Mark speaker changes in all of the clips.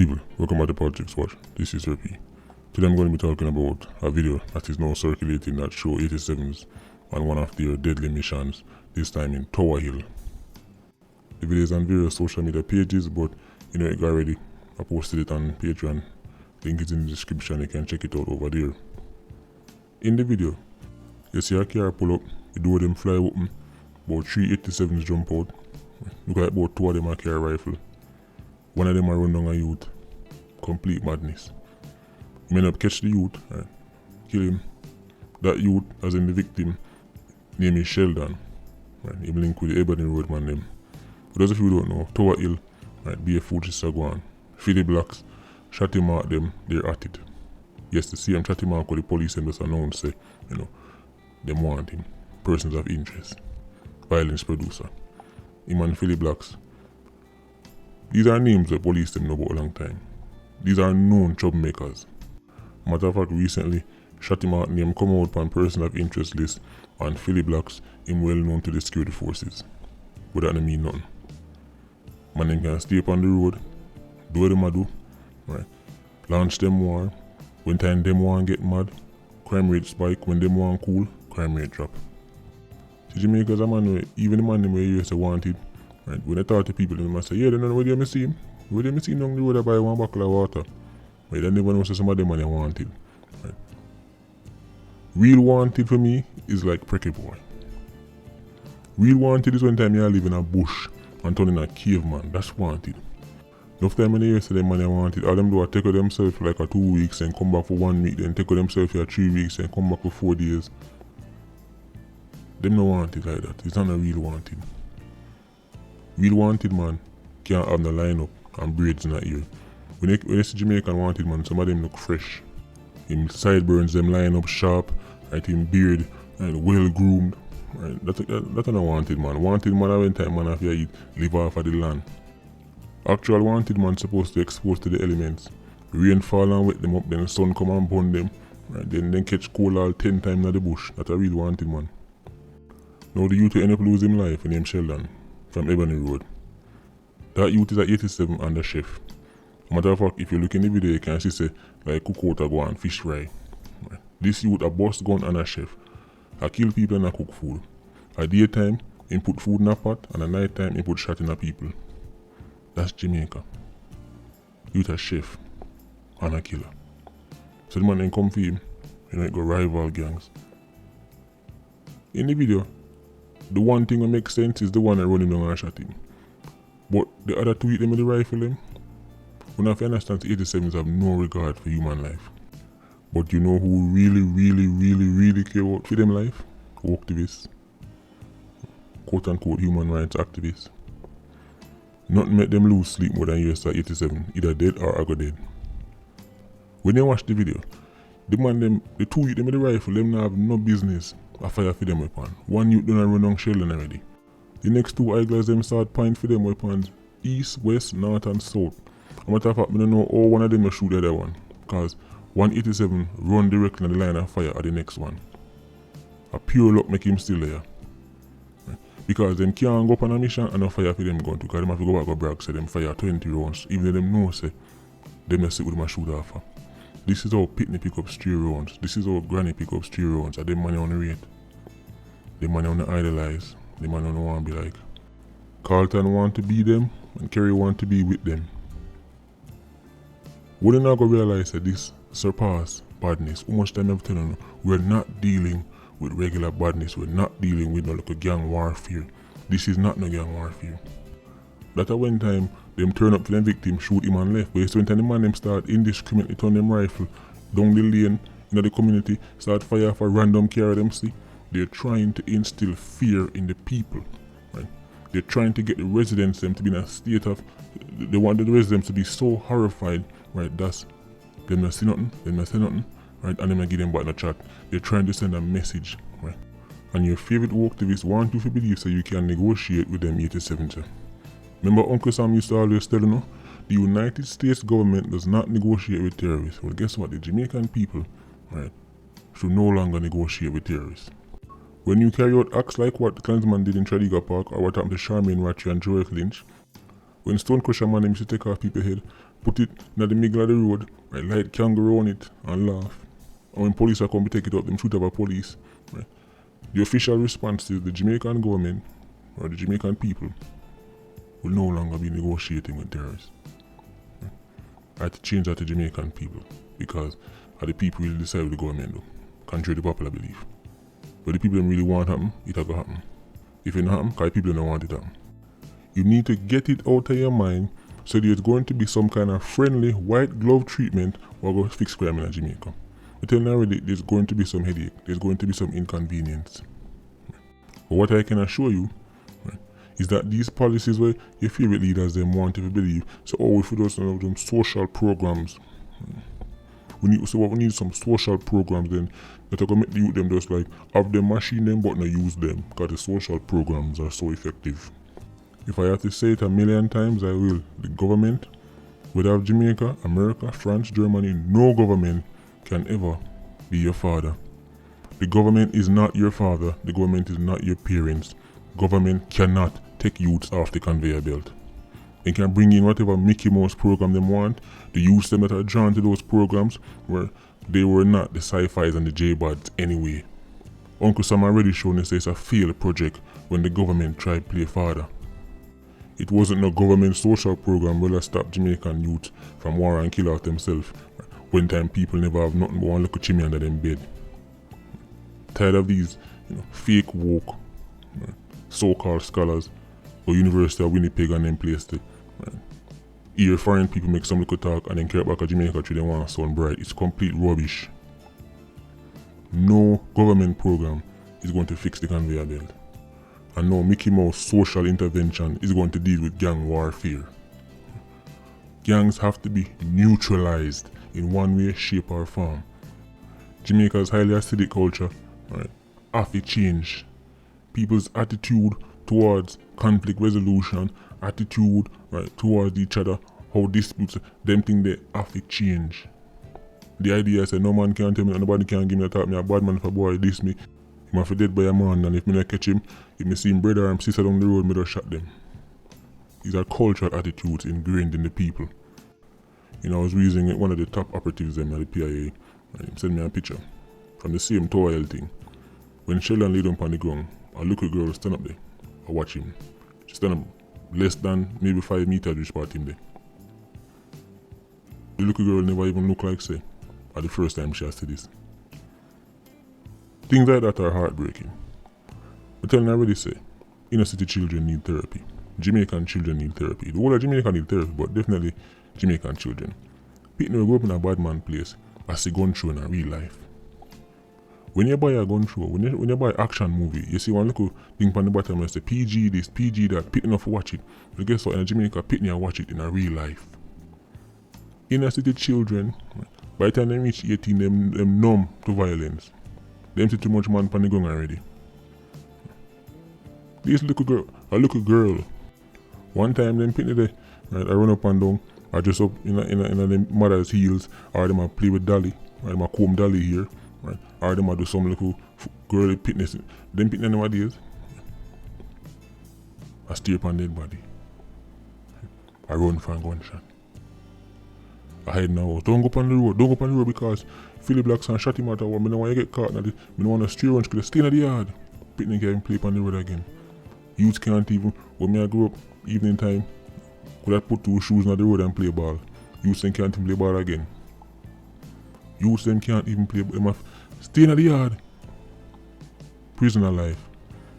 Speaker 1: People, welcome back to Politricks Watch. This is Repi. Today I'm going to be talking about a video that is now circulating that show 87s on one of their deadly missions, this time in Tower Hill. The video is on various social media pages, but you know it got ready. I posted it on Patreon. Link is in the description, you can check it out over there. In the video, you see a car pull up, the door them fly open, about 3 87s jump out. Look like about 2 of them are carry rifle. One of them are run down a youth. Complete madness. You may not catch the youth, right? Kill him. That youth, as in the victim, name is Sheldon. Right? He link with the Ebony Road man them. For those of you who don't know, Tower Hill, right, BF is go on. Philly Blacks, shot him at them, they're at it. Yes, the same shot him out because the police and just announced, say, you know, them want him. Persons of interest. Violence producer. Him and Philly Blacks. These are names the police them know about a long time. These are known troublemakers. Matter of fact, recently, shot him out name come out on person of interest list on Philly Blacks, him well known to the security forces. But that don't mean nothing. Man them can stay up on the road, do what them a do, right? Launch them war. When time them want get mad, crime rate spike. When them want cool, crime rate drop. See, Jamaica's a man where, even the man them where you used to wanted, right? When I talk to people, they must say, yeah, they don't know where they see him. Where they see him down the road, I buy 1 bottle of water. Right? They never know some of them money wanted. Right? Real wanted for me is like Pricky Boy. Real wanted is when time you live in a bush and turn in a caveman. That's wanted. Enough time when they say them money wanted, all them do is take of themselves for like a 2 weeks and come back for 1 week, then take of themselves for 3 weeks and come back for 4 days. Them no wanted like that. It's not a real wanted. Real wanted man can't have no line up and braids in that ear. When you see Jamaican wanted man, some of them look fresh. Him sideburns them line up sharp, right? Him beard and well groomed. Right? That's not a wanted man. Wanted man when time man after eat live off of the land. Actual wanted man supposed to expose to the elements. Rain fall and wet them up, then the sun come and burn them. Right? Then catch cold all 10 times in the bush. That's a real wanted man. Now the youth will end up losing life named Sheldon from Ebony Road. That youth is at 87 under chef. Matter of fact, if you look in the video, you can see say like cook out a go and fish fry. Right. This youth a bust gun and a chef. I kill people and I cook food. At daytime, he put food in a pot, and at night time, he put shot in a people. That's Jamaica. Youth a chef and a killer. So the man then come for him, you know, it go rival gangs. In the video, the one thing that makes sense is the one that run him down and shot him. But the other two hit them with the rifle them. When I understand the 87s have no regard for human life. But you know who really care about for them life? Activists. Quote unquote human rights activists. Nothing make them lose sleep more than US 87, either dead or I go dead. When you watch the video, the man them, the two hit them with the rifle, them now have no business a fire for them weapon. One youth done run down Sheldon already. The next two eyeglass them start point for them weapons east, west, north and south. A matter of fact, I don't know how one of them will shoot the other one. Because 187 run directly on the line of fire at the next one. A pure luck make him still there. Right? Because them can't go up on a mission and no fire for them gun too. Because them have to go back and brag say them fire 20 rounds. Even though them know say them just sit with them and shoot off. This is how Pitney pick up 3 rounds. This is how Granny pick up 3 rounds. And them money on the rate. Them money on the idolize. Them money on the want to be like. Carlton want to be them and Kerry want to be with them. We not go realize that this surpass badness. How much time I've telling you, we're not dealing with regular badness. We're not dealing with no like a gang warfare. This is not no gang warfare. That at one time them turn up to them victim, shoot him and left. But it's when time the man them start indiscriminately turn them rifle down the lane in the community, start fire for random car them see. They're trying to instill fear in the people. Right? They're trying to get the residents them to be in a state of, they want the residents to be so horrified. Right, that's them not see nothing, them not say nothing, right, and them not give them back in the chat. They're trying to send a message, right? And your favorite activists want you to believe so you can negotiate with them 87. Remember Uncle Sam used to always tell you, the United States government does not negotiate with terrorists. Well, guess what? The Jamaican people, right, should no longer negotiate with terrorists. When you carry out acts like what the Klansman did in Tradiga Park or what happened to Charmaine Ratchy and Joel Lynch, when Stone Crusher man used to take off people's head, put it in the middle of the road, right, light kangaroo on it and laugh. And when police are come to take it up, them shoot up a police. Right. The official response is the Jamaican government or the Jamaican people will no longer be negotiating with terrorists. Right. I had to change that to Jamaican people because the people really decide what the government do, contrary to popular belief. But the people that really want happen, it'll go happen. If it not happen, because people don't want it happen. You need to get it out of your mind so there's going to be some kind of friendly white glove treatment or go fix crime in Jamaica. I tell you already, there's going to be some headache, there's going to be some inconvenience. But what I can assure you, right, is that these policies where your favorite leaders them want to believe, so if we do some social programs, we need some social programs then that are going to make the youth them just like have them machine them but not use them because the social programs are so effective. If I have to say it a million times, I will. The government, whether of Jamaica, America, France, Germany, no government can ever be your father. The government is not your father. The government is not your parents. Government cannot take youths off the conveyor belt. They can bring in whatever Mickey Mouse program they want. The youths them that are drawn to those programs where they were not the sci-fis and the J-Bods anyway. Uncle Sam already shown us it's a failed project when the government tried to play father. It wasn't no government social program where stop Jamaican youth from war and kill out themselves. When time people never have nothing but one little chimney under them bed. Tired of these, fake woke, so-called scholars or University of Winnipeg and them place to hear foreign people make some little talk and then carry back to Jamaica to they want to sound bright. It's complete rubbish. No government program is going to fix the conveyor belt. And no Mickey Mouse social intervention is going to deal with gang warfare. Gangs have to be neutralized in one way, shape or form. Jamaica's highly acidic culture, have to change. People's attitude towards conflict resolution, attitude towards each other, how disputes, them things they have to change. The idea is that no man can tell me, nobody can give me a talk, me a bad man if a boy diss me. He must be dead by a man, and if me not catch him, if me see him brother or sister down the road, me just shot them. These are cultural attitudes ingrained in the people. I was reading one of the top operatives them at the PIA, and he sent me a picture from the same toil thing. When Sheldon laid on the ground, a little girl stand up there, I watch him. She stand up less than maybe 5 meters reach part him there. The little girl never even look like say, at the first time she has to this. Things like that are heartbreaking. But telling I already say, inner city children need therapy. Jamaican children need therapy. The whole of Jamaica need therapy, but definitely Jamaican children. People who grow up in a bad man place, I see gun show in a real life. When you buy a gun show, when you buy action movie, you see one little thing on the bottom that say PG this, PG that, pitting enough to watch it. But guess what, in Jamaica, pitting and watch it in a real life. Inner city children, by the time they reach 18, them numb to violence. Them see too much man on the gun already. This little girl, one time them pitting there, I run up and down, I dress up in them mother's heels, or them a play with dolly, or them a comb dolly here, right? Or them a do some little girly fitness. Them pitting nowadays, I stare upon dead body. I run from gunshot. I hide now. Don't go on the road because Philly Blacks and shot him out of one. I don't want you get caught. I don't want to stray around because stay in the yard. Pitting can't even play on the road again. Youths can't even, when I grew up, evening time, could I put 2 shoes on the road and play ball? Youths them can't even play ball again. Youths them can't even play ball. Stay in the yard. Prisoner life.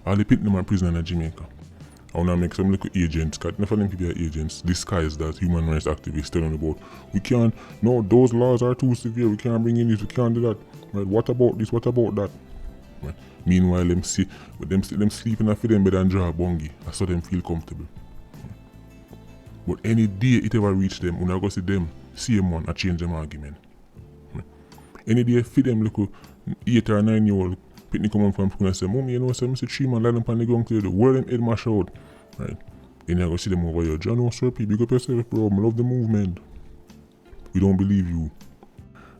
Speaker 1: All the pitting them are prisoner in Jamaica. I want to make some little agents, because enough of them people are agents, disguised as human rights activists telling about, we can't, no, those laws are too severe, we can't bring in this, we can't do that. Right? What about this, what about that? Right? Meanwhile, them sleeping off them bed and draw a bungie, I saw them feel comfortable. But any day it ever reach them, when I go see them, same one, I change them argument. Right? Any day feed them little 8 or 9 year old, pitney come on from school and say, Mommy, you know, say, I see 3 man lying up on the ground today, the world them head mash out. Right? Then you go see them over here, John, no, sir, big up yourself, bro, I love the movement. We don't believe you.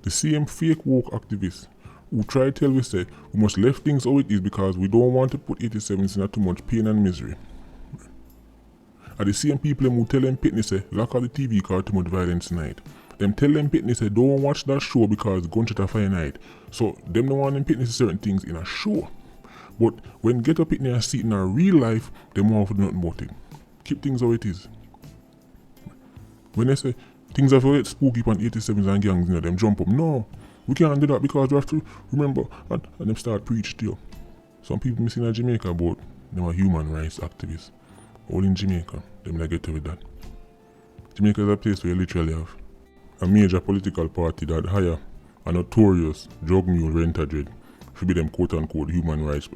Speaker 1: The same fake woke activists who try to tell us say we must left things how it is because we don't want to put 87s in too much pain and misery. are the same people who tell them pitney say, lock off the TV cause too much violence tonight. Them tell them pitney say, don't watch that show because gunshot a fire night. So them don't want them pitney say certain things in a show. But when get up pitney and see it in a real life, them want to do nothing about it. Keep things how it is. When they say things have to get spooky on 87s and gangs, them jump up. No, we can't do that because we have to remember and them start preach to you. Some people missing in Jamaica about them are human rights activists. All in Jamaica, them not get with that. Jamaica is a place where you literally have a major political party that hire a notorious drug mule renter dread to be them quote unquote human rights.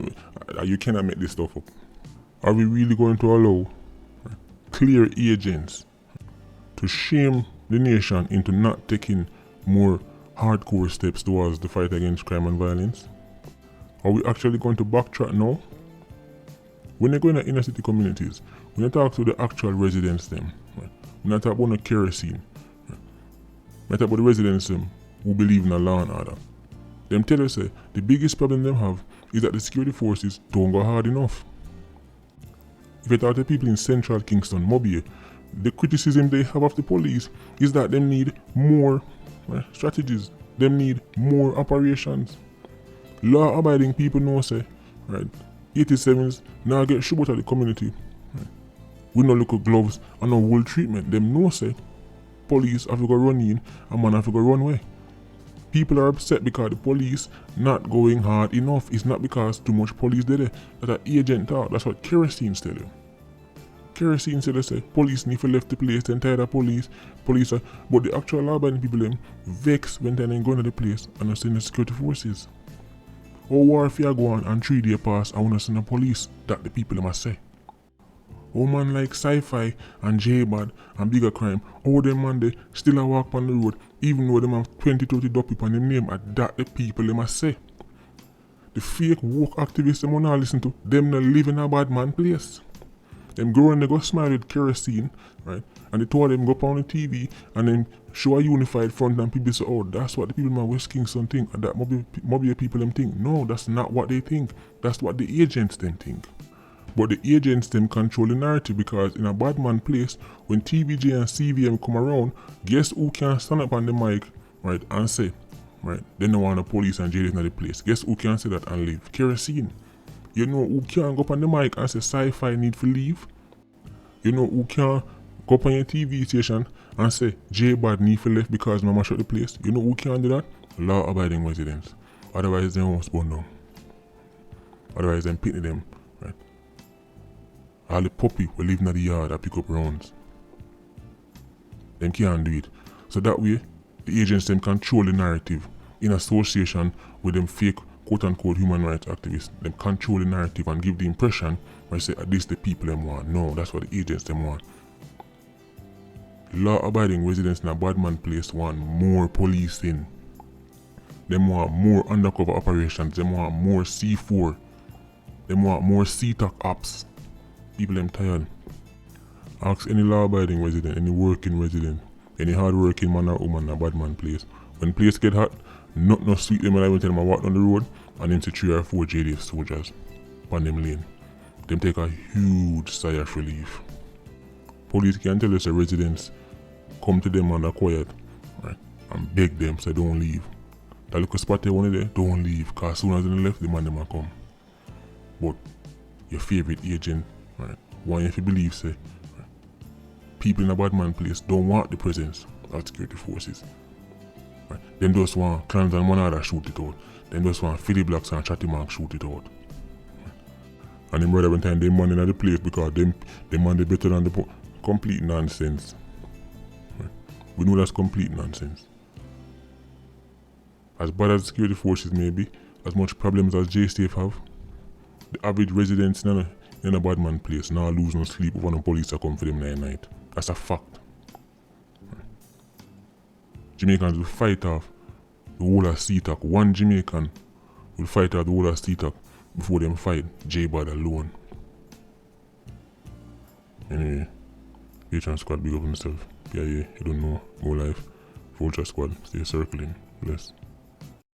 Speaker 1: You cannot make this stuff up. Are we really going to allow clear agents to shame the nation into not taking more hardcore steps towards the fight against crime and violence? Are we actually going to backtrack now? When they go in the inner city communities, when you talk to the actual residents them, when I talk about the kerosene, when I talk about the residents them who believe in a law and order, them tell us the biggest problem them have is that the security forces don't go hard enough. If you talk to people in central Kingston, Mobile, the criticism they have of the police is that them need more strategies, them need more operations. Law-abiding people know say, right, 87s now get shoot out of the community. Right. We no look at gloves and no wool treatment. Them know say, police have to go run in and man have to go run away. People are upset because the police not going hard enough. It's not because too much police there. That an agent talk. That's what kerosene tell you. Kerosene said they say police need to left the place, the entire police are, but the actual law-abiding people them vex when they ain't going to the place and send the security forces. Or warfare go on and 3 days pass and wanna send the police, that the people must say. Oh man like Sci-Fi and J-Bad and Bigger Crime, oh them man they still a walk on the road even though them have 20-30 dope people on them name, and that the people they must say. The fake woke activists them wanna listen to, them not live in a bad man place. Them go and they go smile with kerosene, right? And the two of them go up on the TV and then show a unified front and people say, oh, that's what the people in West Kingston think and that mobile people them think. No, that's not what they think. That's what the agents them think. But the agents them control the narrative because in a bad man place, when TVJ and CVM come around, guess who can stand up on the mic, right, and say, right, they don't want the police and jail in the place. Guess who can say that and leave? Kerosene. You know who can go up on the mic and say Sci-Fi need to leave? You know who can go up on your TV station and say J-Bad need to leave because mama shut the place? You know who can do that? Law-abiding residents. Otherwise they won't spawn down. Otherwise them pitney them, right? All the puppy will live in the yard and pick up rounds. Them can't do it. So that way, the agents them control the narrative in association with them fake quote-unquote human rights activists. Them control the narrative and give the impression where say at least the people them want. No, that's what the agents them want. Law-abiding residents in a bad man place want more policing. Them want more undercover operations. Them want more C4. Them want more CTOC ops. People them tired. Ask any law-abiding resident, any working resident, any hard-working man or woman in a bad man place. When place get hot, not no sweet them and I will tell them I walk down the road and them see 3 or 4 JDF soldiers on them lane. Them take a huge sigh of relief. Police can tell us the residents come to them and are quiet, right, and beg them say don't leave. That little spot they wanted there, don't leave, cause as soon as they left the man them come. But your favorite agent, right, want you to believe say, right, people in a bad man place don't want the presence of security forces. Right. Them just want clans and Monada shoot it out. Them just want Philly Blacks and Chatty Mark shoot it out. Right. And them brother one time they man in the place because them man they better than the complete nonsense. Right. We know that's complete nonsense. As bad as security forces may be, as much problems as J-Safe have, the average residents in a bad man place now lose no sleep when the police are come for them at night. That's a fact. Jamaicans will fight off the whole of CTOC. One Jamaican will fight off the whole of CTOC before them fight J-Bad alone. Anyway, Patreon squad big up himself. Yeah, you don't know, more life. Vulture squad, stay circling. Bless.